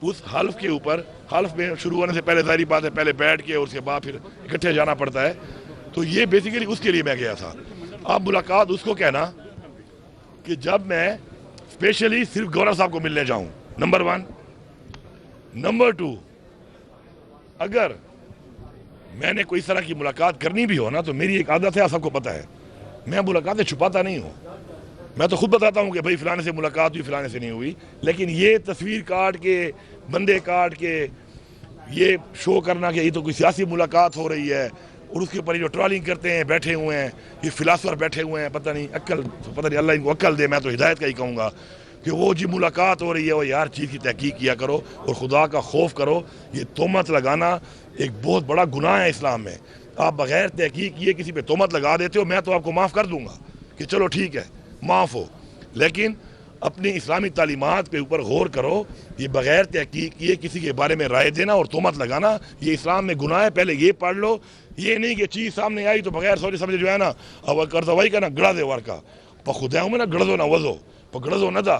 اس حلف کے اوپر، حلف میں شروع ہونے سے پہلے ظاہری بات ہے پہلے بیٹھ کے اور اس کے بعد پھر اکٹھے جانا پڑتا ہے، تو یہ بیسیکلی اس کے لیے میں گیا تھا۔ اب ملاقات اس کو کہنا کہ جب میں اسپیشلی صرف گورنر صاحب کو ملنے جاؤں، نمبر 1۔ نمبر 2، اگر میں نے کوئی اس طرح کی ملاقات کرنی بھی ہو نا، تو میری ایک عادت ہے، آپ سب کو پتہ ہے، میں ملاقاتیں چھپاتا نہیں ہوں، میں تو خود بتاتا ہوں کہ بھائی فلانے سے ملاقات ہوئی، فلانے سے نہیں ہوئی، لیکن یہ تصویر کاٹ کے، بندے کاٹ کے یہ شو کرنا کہ یہ تو کوئی سیاسی ملاقات ہو رہی ہے، اور اس کے اوپر جو ٹرالنگ کرتے ہیں بیٹھے ہوئے ہیں، یہ فلاسفر بیٹھے ہوئے ہیں، پتہ نہیں اللہ ان کو عقل دے، میں تو ہدایت کا ہی کہوں گا کہ وہ جی ملاقات ہو رہی ہے، وہ یار چیز کی تحقیق کیا کرو اور خدا کا خوف کرو۔ یہ تہمت لگانا ایک بہت بڑا گناہ ہے اسلام میں۔ آپ بغیر تحقیق کیے کسی پہ تہمت لگا دیتے ہو، میں تو آپ کو معاف کر دوں گا کہ چلو ٹھیک ہے معاف ہو، لیکن اپنی اسلامی تعلیمات کے اوپر غور کرو۔ یہ بغیر تحقیق کیے کسی کے بارے میں رائے دینا اور تہمت لگانا یہ اسلام میں گناہ ہے۔ پہلے یہ پڑھ لو، یہ نہیں کہ چیز سامنے آئی تو بغیر سوچے سمجھے جو ہے نا اب کرتا وہی کا نا گڑا دے وار کا خدا ہوں میں نا گڑزو نہ وزو گڑزو نہ تھا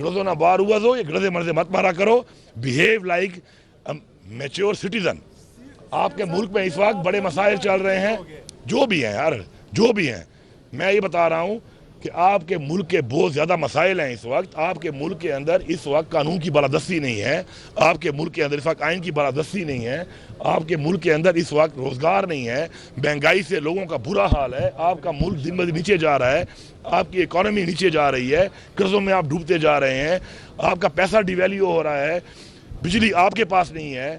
گڑزو نہ بار ہوا دو، یہ گڑزے مرزے مت مارا کرو، بیہیو لائک میچور سٹیزن۔ آپ کے ملک میں اس وقت بڑے مسائل چل رہے ہیں، جو بھی ہیں یار، جو بھی ہیں، میں یہ بتا رہا ہوں کہ آپ کے ملک کے بہت زیادہ مسائل ہیں اس وقت۔ آپ کے ملک کے اندر اس وقت قانون کی بالادستی نہیں ہے، آپ کے ملک کے اندر اس وقت آئین کی بالادستی نہیں ہے، آپ کے ملک کے اندر اس وقت روزگار نہیں ہے، مہنگائی سے لوگوں کا برا حال ہے، آپ کا ملک دن بدن نیچے جا رہا ہے، آپ کی اکانومی نیچے جا رہی ہے، قرضوں میں آپ ڈوبتے جا رہے ہیں، آپ کا پیسہ ڈی ویلیو ہو رہا ہے، بجلی آپ کے پاس نہیں ہے۔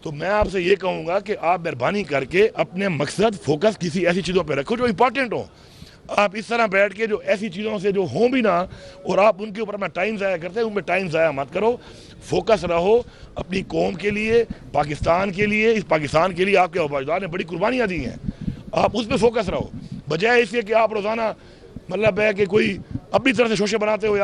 تو میں آپ سے یہ کہوں گا کہ آپ مہربانی کر کے اپنے مقصد فوکس کسی ایسی چیزوں پہ رکھو جو امپورٹنٹ ہوں۔ آپ اس طرح بیٹھ کے جو ایسی چیزوں سے جو ہوں بھی نا اور آپ ان کے اوپر میں ٹائم ضائع کرتے ہیں، ان میں ٹائم ضائع مت کرو، فوکس رہو اپنی قوم کے لیے، پاکستان کے لیے۔ اس پاکستان کے لیے آپ کے آبائیدار نے بڑی قربانیاں دی ہیں، آپ اس پہ فوکس رہو، بجائے اس کے کہ آپ روزانہ مطلب ہے کہ کوئی اپنی طرف سے شوشے بناتے ہو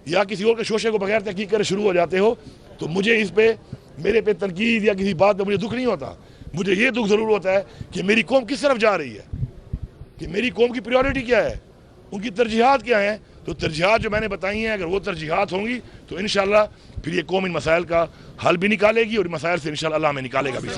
یا کسی اور کے شوشے کو بغیر تحقیق کرے شروع ہو جاتے ہو۔ تو مجھے اس پہ، میرے پہ تنقید یا کسی بات پہ مجھے دکھ نہیں ہوتا، مجھے یہ دکھ ضرور ہوتا ہے کہ میری قوم کس طرف جا رہی ہے، کہ میری قوم کی پریورٹی کیا ہے، ان کی ترجیحات کیا ہیں۔ تو ترجیحات جو میں نے بتائی ہیں، اگر وہ ترجیحات ہوں گی تو انشاءاللہ پھر یہ قوم ان مسائل کا حل بھی نکالے گی اور ان مسائل سے انشاءاللہ اللہ ہمیں نکالے گا بھی۔